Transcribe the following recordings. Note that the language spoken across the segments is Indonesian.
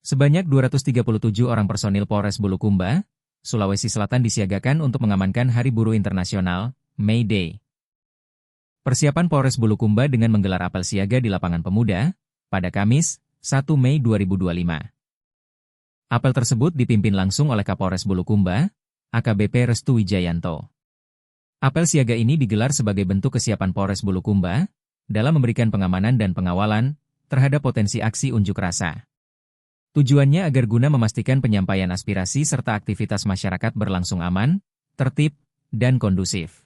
Sebanyak 237 orang personil Polres Bulukumba, Sulawesi Selatan disiagakan untuk mengamankan Hari Buruh Internasional, May Day. Persiapan Polres Bulukumba dengan menggelar apel siaga di Lapangan Pemuda, pada Kamis, 1 Mei 2025. Apel tersebut dipimpin langsung oleh Kapolres Bulukumba, AKBP Restu Wijayanto. Apel siaga ini digelar sebagai bentuk kesiapan Polres Bulukumba dalam memberikan pengamanan dan pengawalan terhadap potensi aksi unjuk rasa. Tujuannya agar guna memastikan penyampaian aspirasi serta aktivitas masyarakat berlangsung aman, tertib, dan kondusif.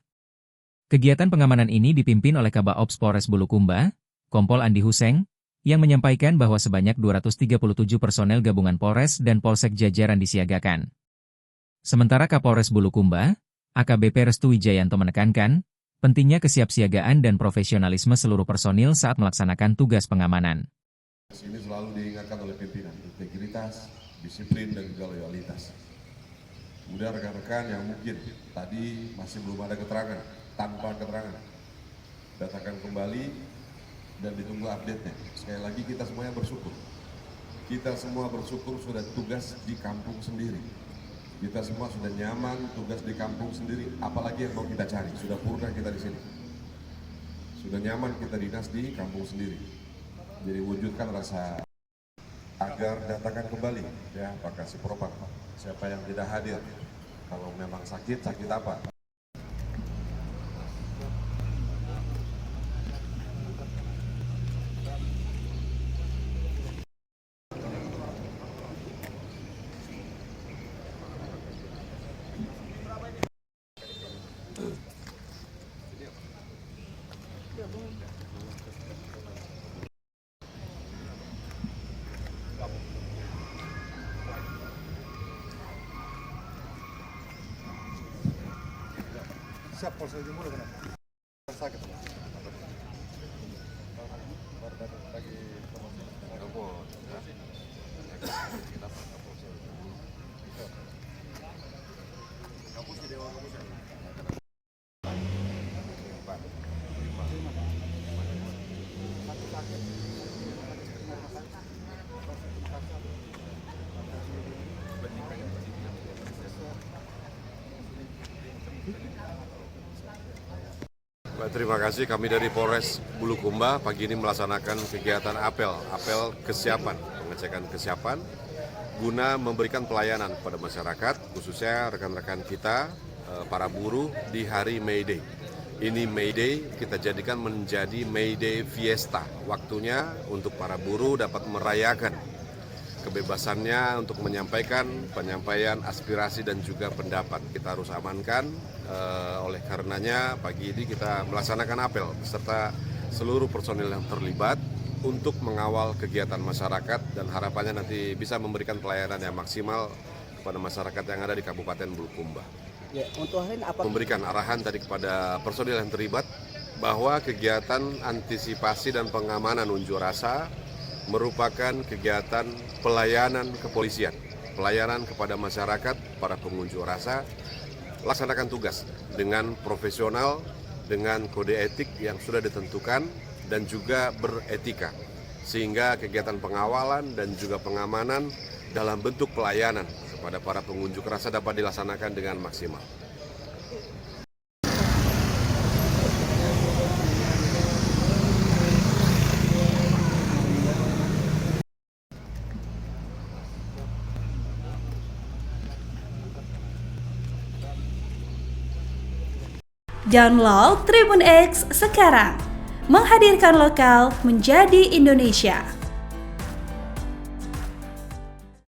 Kegiatan pengamanan ini dipimpin oleh Kabaops Polres Bulukumba, Kompol Andi Huseng, yang menyampaikan bahwa sebanyak 237 personel gabungan Polres dan Polsek jajaran disiagakan. Sementara Kapolres Bulukumba, AKBP Restu Wijayanto menekankan, pentingnya kesiapsiagaan dan profesionalisme seluruh personil saat melaksanakan tugas pengamanan. Ini selalu diingatkan oleh pimpinan, integritas, disiplin, dan juga loyalitas. Kemudian rekan-rekan yang mungkin tadi masih belum ada keterangan, tanpa keterangan, datakan kembali dan ditunggu update-nya. Sekali lagi kita semuanya bersyukur. Kita semua bersyukur sudah tugas di kampung sendiri. Kita semua sudah nyaman tugas di kampung sendiri, apalagi yang mau kita cari. Sudah purna kita di sini. Sudah nyaman kita dinas di kampung sendiri. Jadi wujudkan rasa agar datakan kembali ya Pak Kasih Propam. Siapa yang tidak hadir, kalau memang sakit apa? Siap, polsek mulu kenapa? Sakit. Terima kasih, kami dari Polres Bulukumba pagi ini melaksanakan kegiatan apel kesiapan, pengecekan kesiapan guna memberikan pelayanan kepada masyarakat, khususnya rekan-rekan kita, para buruh di hari May Day. Ini May Day kita jadikan menjadi May Day Fiesta, waktunya untuk para buruh dapat merayakan kebebasannya untuk menyampaikan penyampaian aspirasi dan juga pendapat. Kita harus amankan, oleh karenanya pagi ini kita melaksanakan apel beserta seluruh personil yang terlibat untuk mengawal kegiatan masyarakat dan harapannya nanti bisa memberikan pelayanan yang maksimal kepada masyarakat yang ada di Kabupaten Bulukumba. Ya, untuk hari ini apa? Memberikan arahan tadi kepada personil yang terlibat bahwa kegiatan antisipasi dan pengamanan unjuk rasa merupakan kegiatan pelayanan kepolisian, pelayanan kepada masyarakat, para pengunjuk rasa, laksanakan tugas dengan profesional, dengan kode etik yang sudah ditentukan dan juga beretika, sehingga kegiatan pengawalan dan juga pengamanan dalam bentuk pelayanan kepada para pengunjuk rasa dapat dilaksanakan dengan maksimal. Download Tribun X sekarang, menghadirkan lokal menjadi Indonesia.